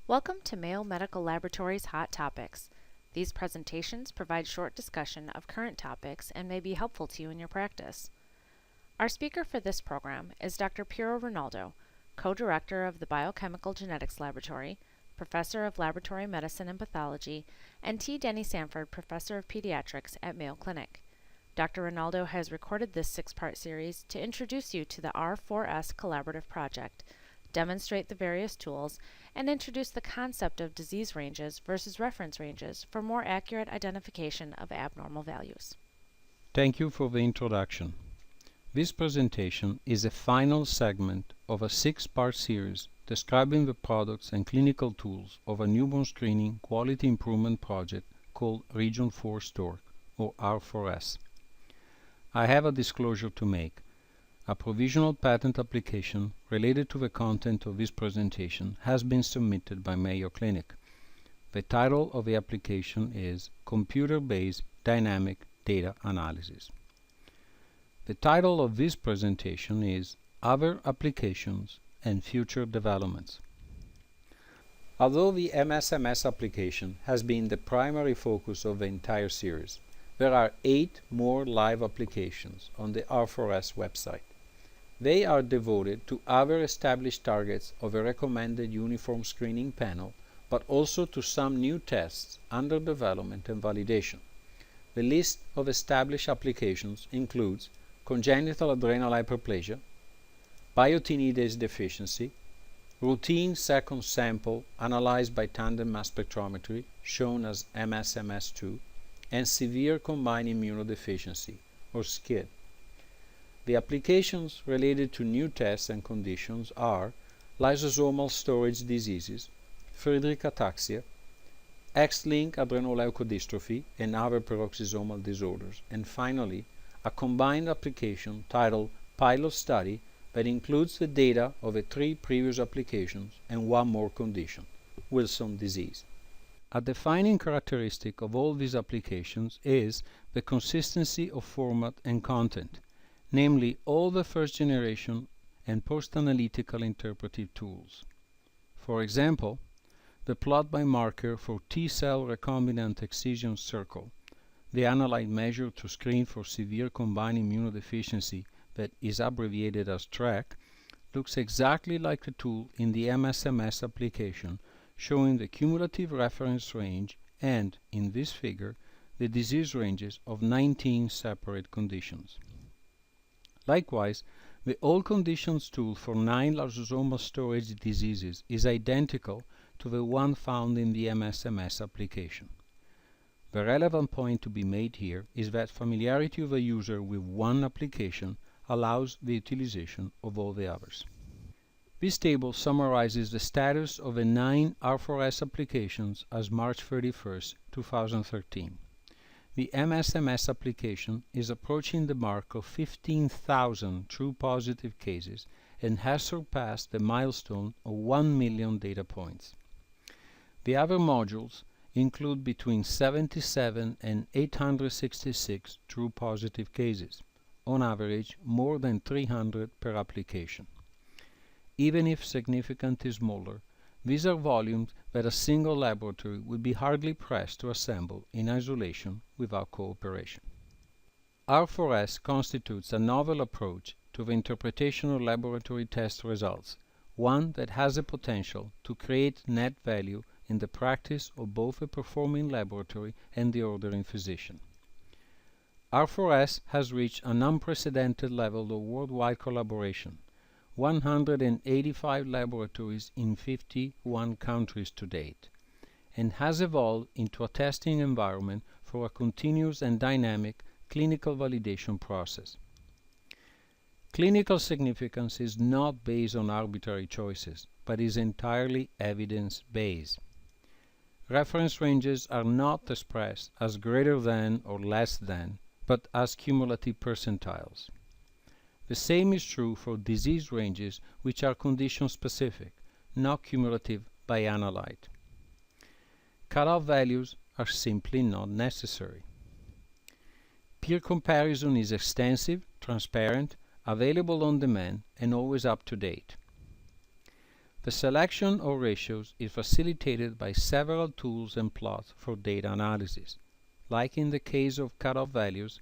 Welcome to Mayo Medical Laboratories Hot Topics. These presentations provide short discussion of current topics and may be helpful to you in your practice. Our speaker for this program is Dr. Piero Rinaldo, co-director of the Biochemical Genetics Laboratory, professor of laboratory medicine and pathology, and T. Denny Sanford, professor of pediatrics at Mayo Clinic. Dr. Rinaldo has recorded this 6-part series to introduce you to the R4S Collaborative Project, demonstrate the various tools, and introduce the concept of disease ranges versus reference ranges for more accurate identification of abnormal values. Thank you for the introduction. This presentation is a final segment of a 6-part series describing the products and clinical tools of a newborn screening quality improvement project called Region 4 Stork, or R4S. I have a disclosure to make. A provisional patent application related to the content of this presentation has been submitted by Mayo Clinic. The title of the application is Computer-Based Dynamic Data Analysis. The title of this presentation is Other Applications and Future Developments. Although the MSMS application has been the primary focus of the entire series, there are 8 more live applications on the R4S website. They are devoted to other established targets of a recommended uniform screening panel, but also to some new tests under development and validation. The list of established applications includes congenital adrenal hyperplasia, biotinidase deficiency, routine second sample analyzed by tandem mass spectrometry, shown as MSMS2, and severe combined immunodeficiency, or SCID. The applications related to new tests and conditions are lysosomal storage diseases, Friedreich ataxia, X-linked adrenoleukodystrophy and other peroxisomal disorders, and finally, a combined application titled Pilot Study that includes the data of the 3 previous applications and 1 more condition, Wilson disease. A defining characteristic of all these applications is the consistency of format and content, namely all the first-generation and post-analytical interpretive tools. For example, the plot by marker for T-cell recombinant excision circle, the Analyte measure to screen for severe combined immunodeficiency that is abbreviated as TRAC, looks exactly like the tool in the MSMS application, showing the cumulative reference range and, in this figure, the disease ranges of 19 separate conditions. Likewise, the all conditions tool for 9 lysosomal storage diseases is identical to the one found in the MSMS application. The relevant point to be made here is that familiarity of a user with one application allows the utilization of all the others. This table summarizes the status of the 9 R4S applications as March 31, 2013. The MSMS application is approaching the mark of 15,000 true positive cases and has surpassed the milestone of 1 million data points. The other modules include between 77 and 866 true positive cases, on average more than 300 per application. Even if significantly smaller, these are volumes that a single laboratory would be hardly pressed to assemble in isolation without cooperation. R4S constitutes a novel approach to the interpretation of laboratory test results, one that has the potential to create net value in the practice of both the performing laboratory and the ordering physician. R4S has reached an unprecedented level of worldwide collaboration, 185 laboratories in 51 countries to date, and has evolved into a testing environment for a continuous and dynamic clinical validation process. Clinical significance is not based on arbitrary choices, but is entirely evidence-based. Reference ranges are not expressed as greater than or less than, but as cumulative percentiles. The same is true for disease ranges, which are condition-specific, not cumulative by Analyte. Cutoff values are simply not necessary. Peer comparison is extensive, transparent, available on demand, and always up to date. The selection of ratios is facilitated by several tools and plots for data analysis. Like in the case of cutoff values,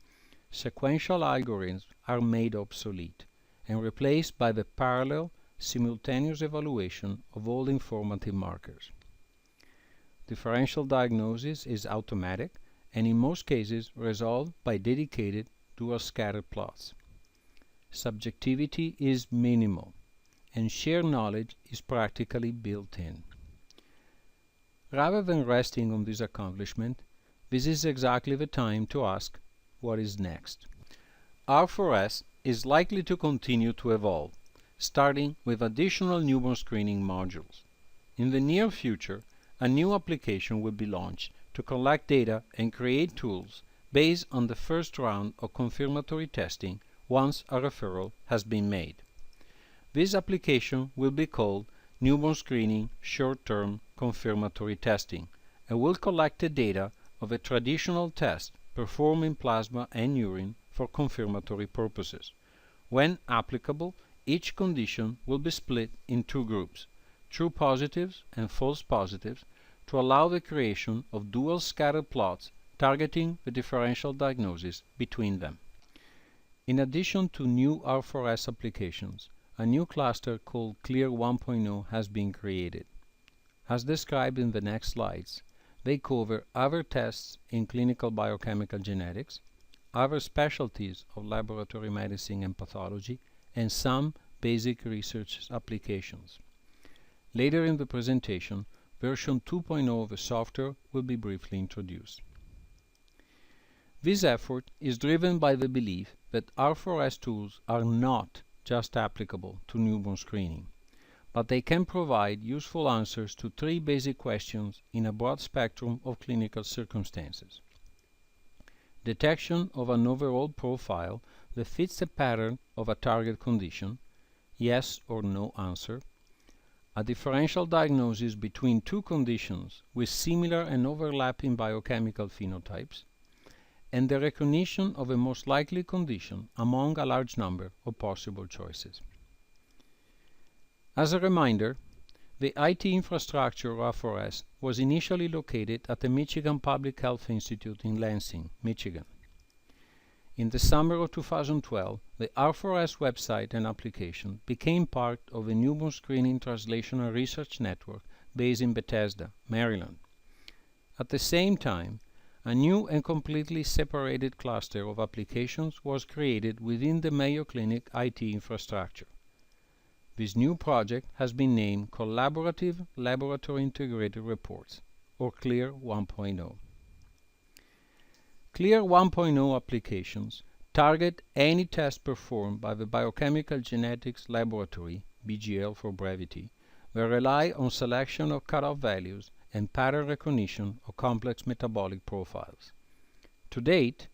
sequential algorithms are made obsolete and replaced by the parallel, simultaneous evaluation of all informative markers. Differential diagnosis is automatic and in most cases resolved by dedicated dual scatter plots. Subjectivity is minimal and shared knowledge is practically built in. Rather than resting on this accomplishment, this is exactly the time to ask what is next. R4S is likely to continue to evolve, starting with additional newborn screening modules. In the near future, a new application will be launched to collect data and create tools based on the first round of confirmatory testing once a referral has been made. This application will be called Newborn Screening Short-Term Confirmatory Testing and will collect the data of a traditional test performed in plasma and urine for confirmatory purposes. When applicable, each condition will be split in two groups, true positives and false positives, to allow the creation of dual scatter plots targeting the differential diagnosis between them. In addition to new R4S applications, a new cluster called Clear 1.0 has been created. As described in the next slides, they cover other tests in clinical biochemical genetics, other specialties of laboratory medicine and pathology, and some basic research applications. Later in the presentation, version 2.0 of the software will be briefly introduced. This effort is driven by the belief that R4S tools are not just applicable to newborn screening, but they can provide useful answers to three basic questions in a broad spectrum of clinical circumstances. Detection of an overall profile that fits the pattern of a target condition, yes or no answer, a differential diagnosis between two conditions with similar and overlapping biochemical phenotypes, and the recognition of a most likely condition among a large number of possible choices. As a reminder, the IT infrastructure of R4S was initially located at the Michigan Public Health Institute in Lansing, Michigan. In the summer of 2012, the R4S website and application became part of a newborn screening translational research network based in Bethesda, Maryland. At the same time, a new and completely separated cluster of applications was created within the Mayo Clinic IT infrastructure. This new project has been named Collaborative Laboratory Integrated Reports, or CLEAR 1.0. CLEAR 1.0 applications target any test performed by the Biochemical Genetics Laboratory, BGL for brevity, that rely on selection of cutoff values and pattern recognition of complex metabolic profiles. To date,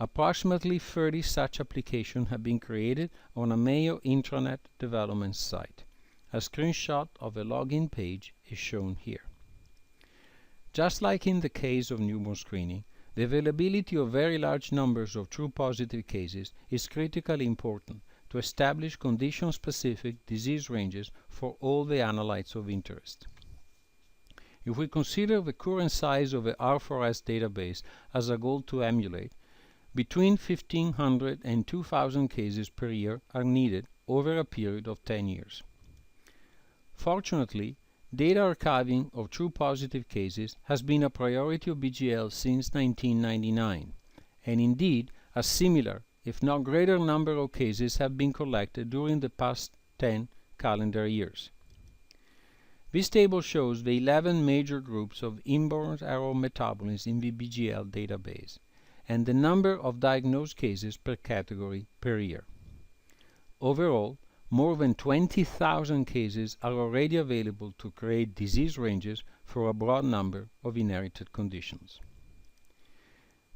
approximately 30 such applications have been created on a Mayo intranet development site. A screenshot of a login page is shown here. Just like in the case of newborn screening, the availability of very large numbers of true positive cases is critically important to establish condition-specific disease ranges for all the analytes of interest. If we consider the current size of the R4S database as a goal to emulate, between 1,500 and 2,000 cases per year are needed over a period of 10 years. Fortunately, data archiving of true positive cases has been a priority of BGL since 1999, and indeed a similar, if not greater number of cases have been collected during the past 10 calendar years. This table shows the 11 major groups of inborn error metabolites in the BGL database and the number of diagnosed cases per category per year. Overall, more than 20,000 cases are already available to create disease ranges for a broad number of inherited conditions.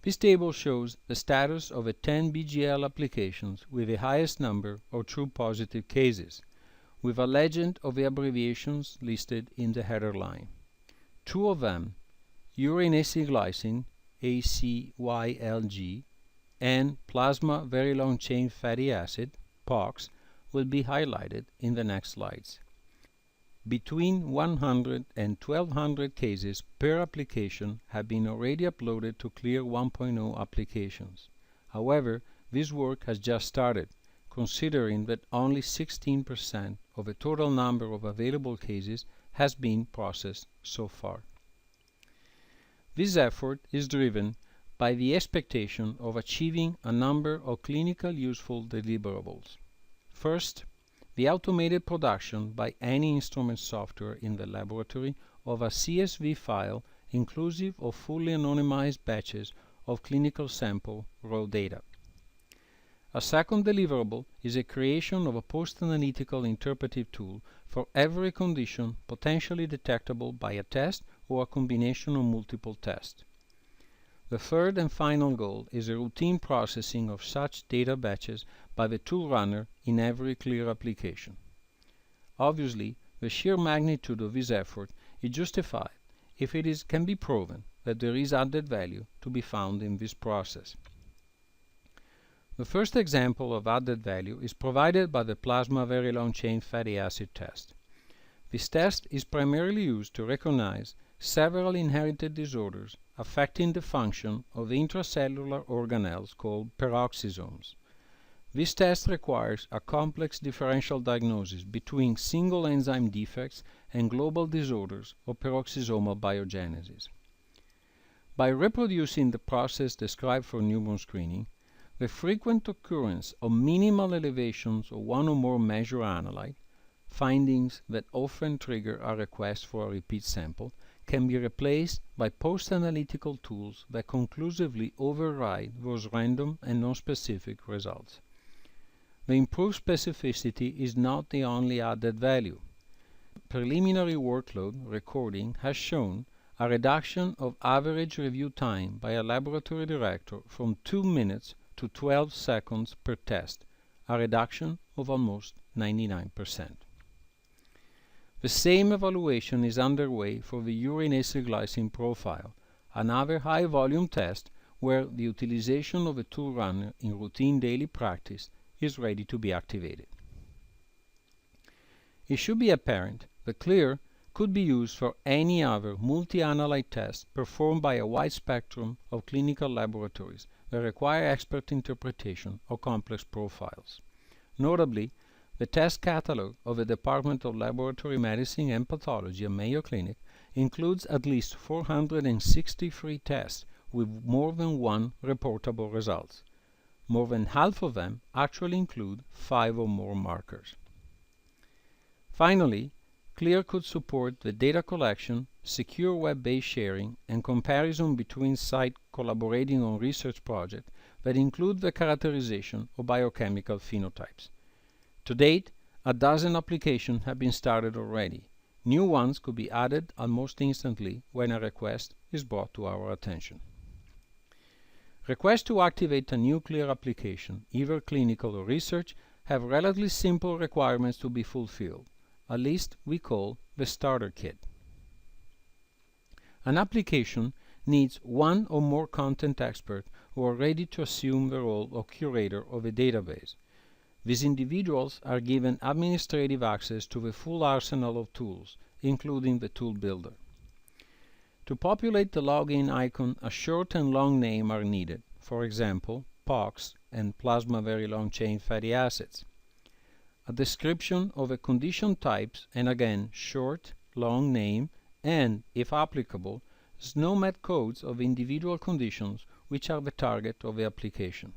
This table shows the status of the 10 BGL applications with the highest number of true positive cases, with a legend of the abbreviations listed in the header line. Two of them, urine acylglycine, ACYLG, and plasma very long chain fatty acid, POX, will be highlighted in the next slides. Between 100 and 1200 cases per application have been already uploaded to Clear 1.0 applications. However, this work has just started, considering that only 16% of the total number of available cases has been processed so far. This effort is driven by the expectation of achieving a number of clinical useful deliverables. First, the automated production by any instrument software in the laboratory of a CSV file inclusive of fully anonymized batches of clinical sample raw data. A second deliverable is a creation of a post-analytical interpretive tool for every condition potentially detectable by a test or a combination of multiple tests. The third and final goal is a routine processing of such data batches by the tool runner in every Clear application. Obviously, the sheer magnitude of this effort is justified if it can be proven that there is added value to be found in this process. The first example of added value is provided by the plasma very long chain fatty acid test. This test is primarily used to recognize several inherited disorders affecting the function of the intracellular organelles called peroxisomes. This test requires a complex differential diagnosis between single enzyme defects and global disorders of peroxisomal biogenesis. By reproducing the process described for newborn screening, the frequent occurrence of minimal elevations of one or more measured analyte, findings that often trigger a request for a repeat sample, can be replaced by post-analytical tools that conclusively override those random and non-specific results. The improved specificity is not the only added value. Preliminary workload recording has shown a reduction of average review time by a laboratory director from 2 minutes to 12 seconds per test, a reduction of almost 99%. The same evaluation is underway for the urine acylglycine profile, another high-volume test where the utilization of a tool runner in routine daily practice is ready to be activated. It should be apparent that Clear could be used for any other multi-analyte test performed by a wide spectrum of clinical laboratories that require expert interpretation of complex profiles. Notably, the test catalog of the Department of Laboratory Medicine and Pathology at Mayo Clinic includes at least 463 tests with more than one reportable result. More than half of them actually include 5 or more markers. Finally, Clear could support the data collection, secure web-based sharing, and comparison between sites collaborating on research projects that include the characterization of biochemical phenotypes. To date, a dozen applications have been started already. New ones could be added almost instantly when a request is brought to our attention. Requests to activate a new Clear application, either clinical or research, have relatively simple requirements to be fulfilled, a list we call the starter kit. An application needs one or more content experts who are ready to assume the role of curator of a database. These individuals are given administrative access to the full arsenal of tools, including the tool builder. To populate the login icon, a short and long name are needed, for example, POX and plasma very long chain fatty acids. A description of the condition types, and again short, long name, and, if applicable, SNOMED codes of individual conditions which are the target of the application.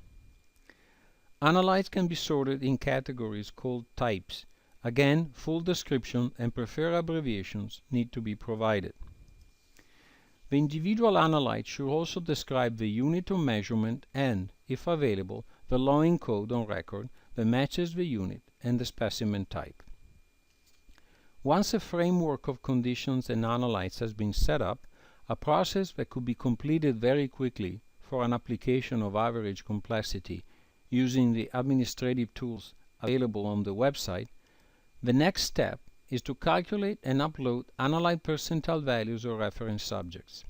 Analytes can be sorted in categories called types. Again, full description and preferred abbreviations need to be provided. The individual analyte should also describe the unit of measurement and, if available, the login code on record that matches the unit and the specimen type. Once a framework of conditions and analytes has been set up, a process that could be completed very quickly for an application of average complexity using the administrative tools available on the website, the next step is to calculate and upload analyte percentile values or reference subjects.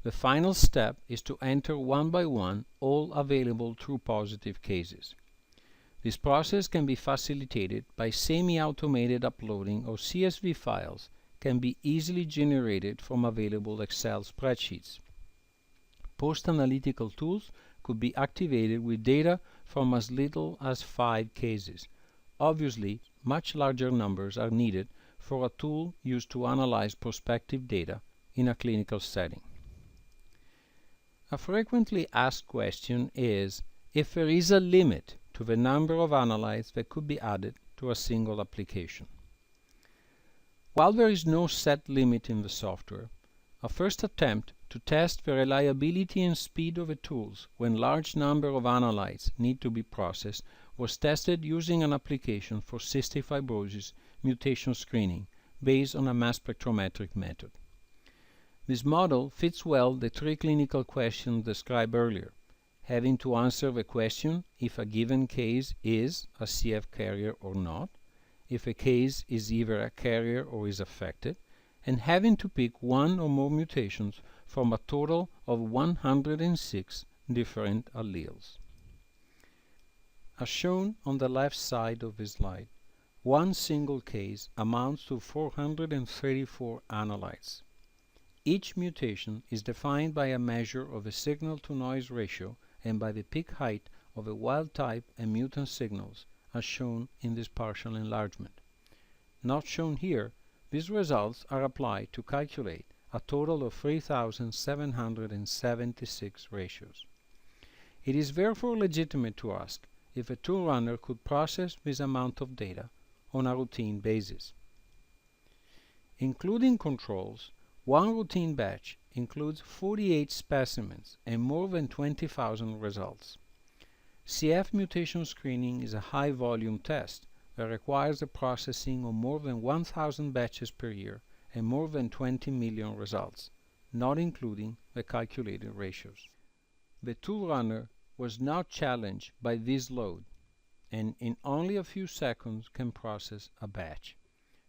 The final step is to enter one by one all available true positive cases. This process can be facilitated by semi-automated uploading of CSV files can be easily generated from available Excel spreadsheets. Post-analytical tools could be activated with data from as little as 5 cases. Obviously, much larger numbers are needed for a tool used to analyze prospective data in a clinical setting. A frequently asked question is if there is a limit to the number of analytes that could be added to a single application. While there is no set limit in the software, a first attempt to test the reliability and speed of the tools when large number of analytes need to be processed was tested using an application for cystic fibrosis mutation screening based on a mass spectrometric method. This model fits well the 3 clinical questions described earlier, having to answer the question if a given case is a CF carrier or not, if a case is either a carrier or is affected, and having to pick one or more mutations from a total of 106 different alleles. As shown on the left side of this slide, one single case amounts to 434 analytes. Each mutation is defined by a measure of the signal-to-noise ratio and by the peak height of the wild-type and mutant signals, as shown in this partial enlargement. Not shown here, these results are applied to calculate a total of 3,776 ratios. It is therefore legitimate to ask if a tool runner could process this amount of data on a routine basis. Including controls, one routine batch includes 48 specimens and more than 20,000 results. CF mutation screening is a high-volume test that requires the processing of more than 1,000 batches per year and more than 20 million results, not including the calculated ratios. The tool runner was not challenged by this load and in only a few seconds can process a batch.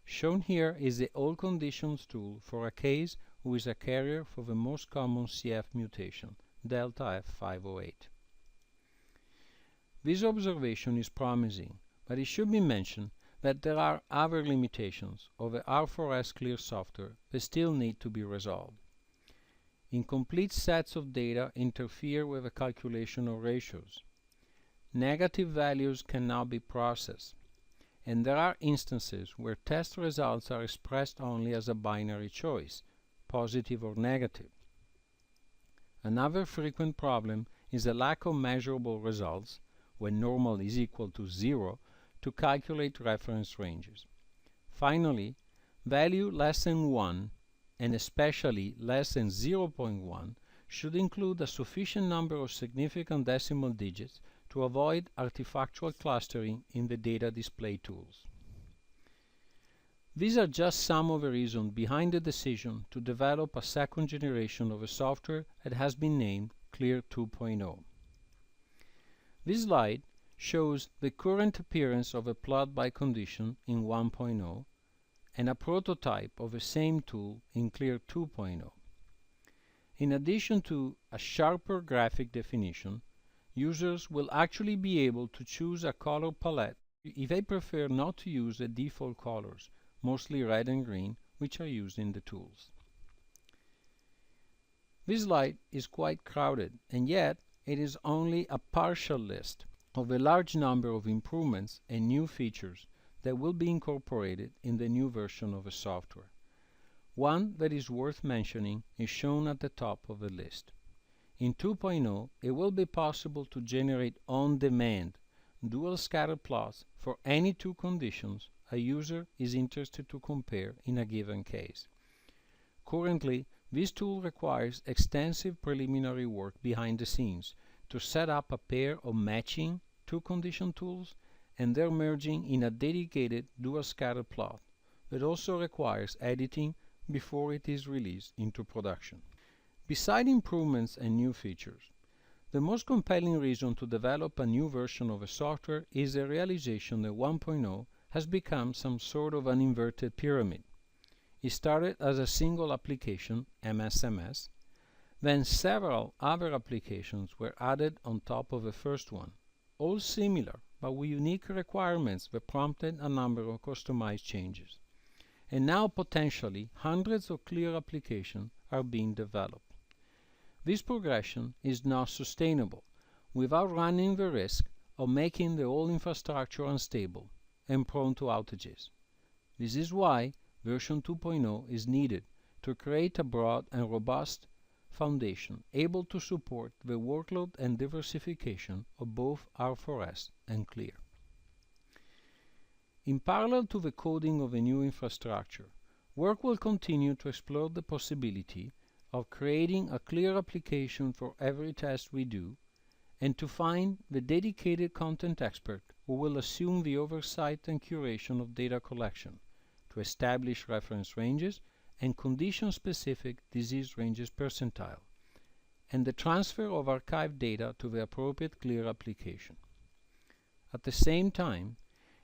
Shown here is the all conditions tool for a case who is a carrier for the most common CF mutation, delta F508. This observation is promising, but it should be mentioned that there are other limitations of the R4S clear software that still need to be resolved. Incomplete sets of data interfere with the calculation of ratios. Negative values cannot be processed, and there are instances where test results are expressed only as a binary choice, positive or negative. Another frequent problem is the lack of measurable results, when normal is equal to 0, to calculate reference ranges. Finally, value less than 1, and especially less than 0.1, should include a sufficient number of significant decimal digits to avoid artifactual clustering in the data display tools. These are just some of the reasons behind the decision to develop a second generation of a software that has been named Clear 2.0. This slide shows the current appearance of a plot by condition in 1.0 and a prototype of the same tool in Clear 2.0. In addition to a sharper graphic definition, users will actually be able to choose a color palette if they prefer not to use the default colors, mostly red and green, which are used in the tools. This slide is quite crowded, and yet it is only a partial list of the large number of improvements and new features that will be incorporated in the new version of the software. One that is worth mentioning is shown at the top of the list. In 2.0, it will be possible to generate on-demand dual scatter plots for any two conditions a user is interested to compare in a given case. Currently, this tool requires extensive preliminary work behind the scenes to set up a pair of matching two-condition tools and their merging in a dedicated dual scatter plot that also requires editing before it is released into production. Beside improvements and new features, the most compelling reason to develop a new version of a software is the realization that 1.0 has become some sort of an inverted pyramid. It started as a single application, MSMS, then several other applications were added on top of the first one, all similar but with unique requirements that prompted a number of customized changes. And now potentially hundreds of clear applications are being developed. This progression is not sustainable without running the risk of making the whole infrastructure unstable and prone to outages. This is why version 2.0 is needed to create a broad and robust foundation able to support the workload and diversification of both R4S and Clear. In parallel to the coding of a new infrastructure, work will continue to explore the possibility of creating a clear application for every test we do and to find the dedicated content expert who will assume the oversight and curation of data collection to establish reference ranges and condition-specific disease ranges percentile, and the transfer of archived data to the appropriate Clear application. At the same time,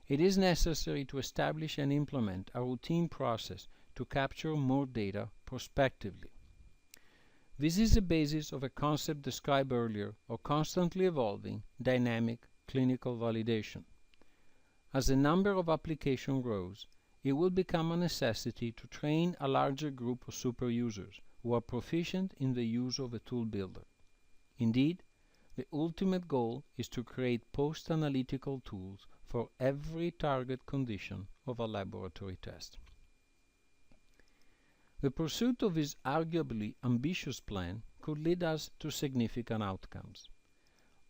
it is necessary to establish and implement a routine process to capture more data prospectively. This is the basis of a concept described earlier of constantly evolving dynamic clinical validation. As the number of applications grows, it will become a necessity to train a larger group of super users who are proficient in the use of a tool builder. Indeed, the ultimate goal is to create post-analytical tools for every target condition of a laboratory test. The pursuit of this arguably ambitious plan could lead us to significant outcomes: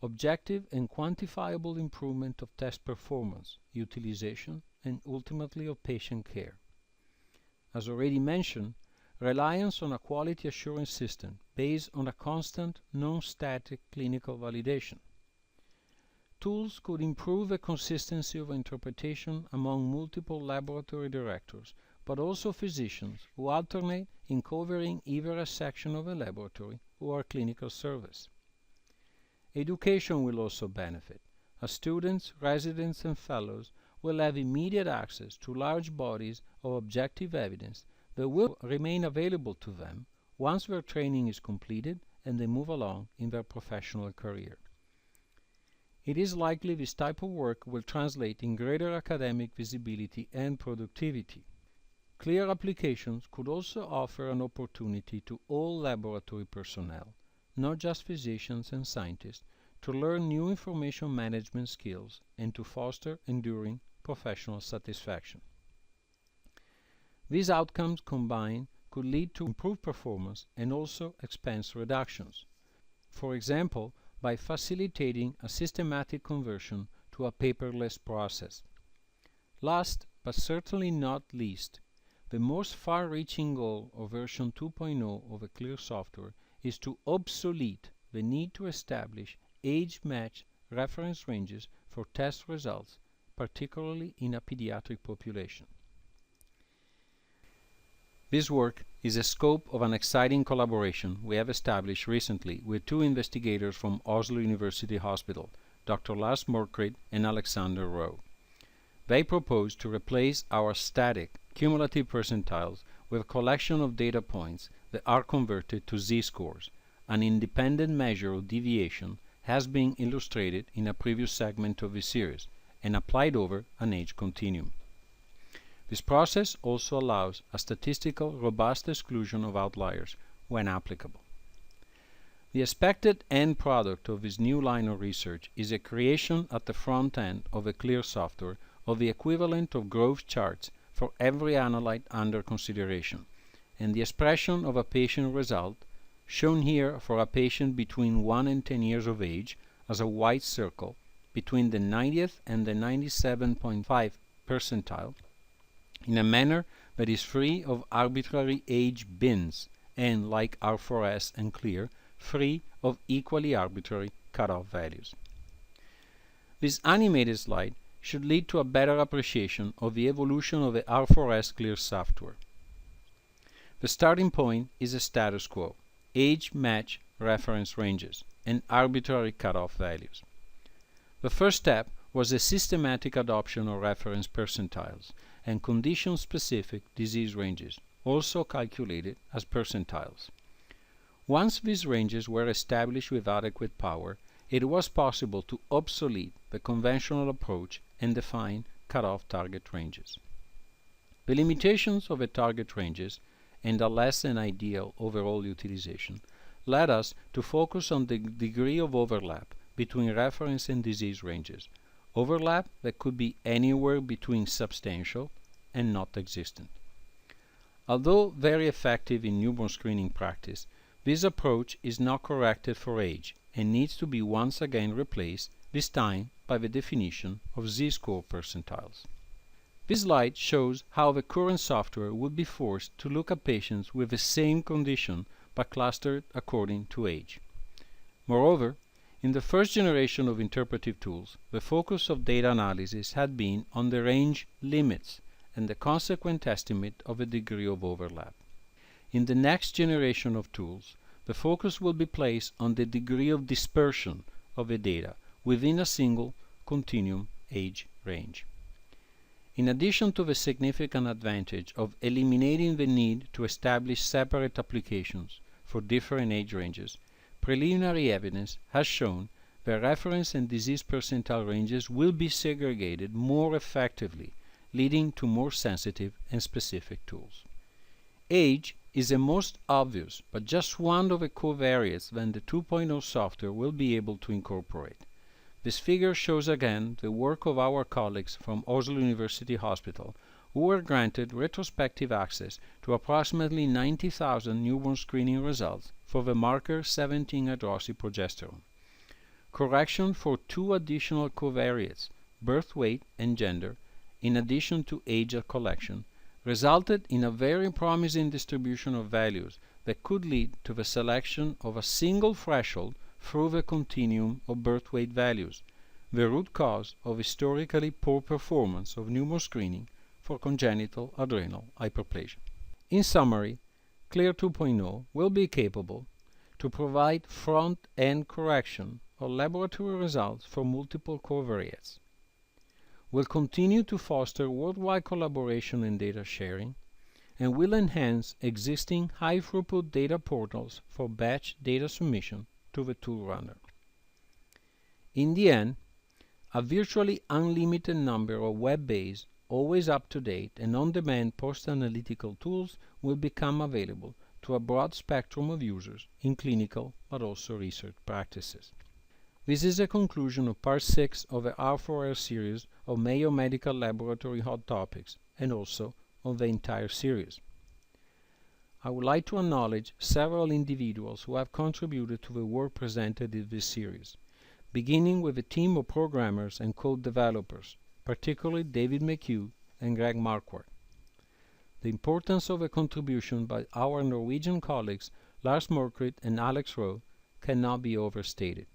objective and quantifiable improvement of test performance, utilization, and ultimately of patient care. As already mentioned, reliance on a quality assurance system based on a constant, non-static clinical validation. Tools could improve the consistency of interpretation among multiple laboratory directors, but also physicians who alternate in covering either a section of a laboratory or a clinical service. Education will also benefit, as students, residents, and fellows will have immediate access to large bodies of objective evidence that will remain available to them once their training is completed and they move along in their professional career. It is likely this type of work will translate in greater academic visibility and productivity. Clear applications could also offer an opportunity to all laboratory personnel, not just physicians and scientists, to learn new information management skills and to foster enduring professional satisfaction. These outcomes combined could lead to improved performance and also expense reductions. For example, by facilitating a systematic conversion to a paperless process. Last, but certainly not least, the most far-reaching goal of version 2.0 of a Clear software is to obsolete the need to establish age-matched reference ranges for test results, particularly in a pediatric population. This work is a scope of an exciting collaboration we have established recently with two investigators from Oslo University Hospital, Dr. Lars Mørkrid and Alexander Rowe. They propose to replace our static cumulative percentiles with a collection of data points that are converted to z-scores. An independent measure of deviation has been illustrated in a previous segment of this series and applied over an age continuum. This process also allows a statistical robust exclusion of outliers when applicable. The expected end product of this new line of research is a creation at the front end of a Clear software of the equivalent of growth charts for every analyte under consideration, and the expression of a patient result, shown here for a patient between 1 and 10 years of age as a white circle between the 90th and the 97.5 percentile, in a manner that is free of arbitrary age bins and, like R4S and Clear, free of equally arbitrary cutoff values. This animated slide should lead to a better appreciation of the evolution of the R4S Clear software. The starting point is a status quo, age-matched reference ranges, and arbitrary cutoff values. The first step was the systematic adoption of reference percentiles and condition-specific disease ranges, also calculated as percentiles. Once these ranges were established with adequate power, it was possible to obsolete the conventional approach and define cutoff target ranges. The limitations of the target ranges and a less than ideal overall utilization led us to focus on the degree of overlap between reference and disease ranges, overlap that could be anywhere between substantial and not existent. Although very effective in newborn screening practice, this approach is not corrected for age and needs to be once again replaced, this time by the definition of z-score percentiles. This slide shows how the current software would be forced to look at patients with the same condition but clustered according to age. Moreover, in the first generation of interpretive tools, the focus of data analysis had been on the range limits and the consequent estimate of a degree of overlap. In the next generation of tools, the focus will be placed on the degree of dispersion of the data within a single continuum age range. In addition to the significant advantage of eliminating the need to establish separate applications for different age ranges, preliminary evidence has shown that reference and disease percentile ranges will be segregated more effectively, leading to more sensitive and specific tools. Age is the most obvious, but just one of the covariates that the 2.0 software will be able to incorporate. This figure shows again the work of our colleagues from Oslo University Hospital, who were granted retrospective access to approximately 90,000 newborn screening results for the marker 17-hydroxyprogesterone. Correction for two additional covariates, birth weight and gender, in addition to age at collection, resulted in a very promising distribution of values that could lead to the selection of a single threshold through the continuum of birth weight values, the root cause of historically poor performance of newborn screening for congenital adrenal hyperplasia. In summary, CLEAR 2.0 will be capable to provide front-end correction of laboratory results for multiple covariates, will continue to foster worldwide collaboration and data sharing, and will enhance existing high-throughput data portals for batch data submission to the tool runner. In the end, a virtually unlimited number of web-based, always up-to-date and on-demand post-analytical tools will become available to a broad spectrum of users in clinical but also research practices. This is the conclusion of part 6 of the R4S series of Mayo Medical Laboratory Hot Topics and also of the entire series. I would like to acknowledge several individuals who have contributed to the work presented in this series, beginning with a team of programmers and code developers, particularly David McHugh and Greg Marquardt. The importance of a contribution by our Norwegian colleagues Lars Mørkrid and Alex Rowe cannot be overstated.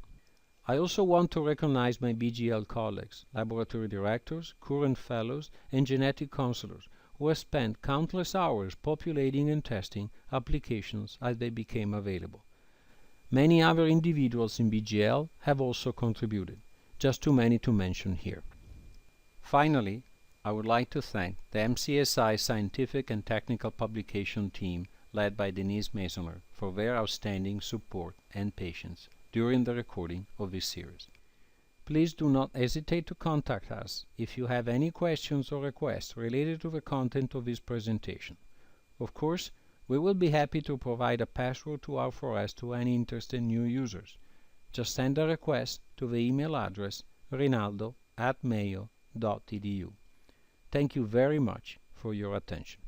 I also want to recognize my BGL colleagues, laboratory directors, current fellows, and genetic counselors who have spent countless hours populating and testing applications as they became available. Many other individuals in BGL have also contributed, just too many to mention here. Finally, I would like to thank the MCSI scientific and technical publication team led by Denise Maisonner for their outstanding support and patience during the recording of this series. Please do not hesitate to contact us if you have any questions or requests related to the content of this presentation. Of course, we will be happy to provide a password to R4S to any interested new users. Just send a request to the email address rinaldo@mayo.edu. Thank you very much for your attention.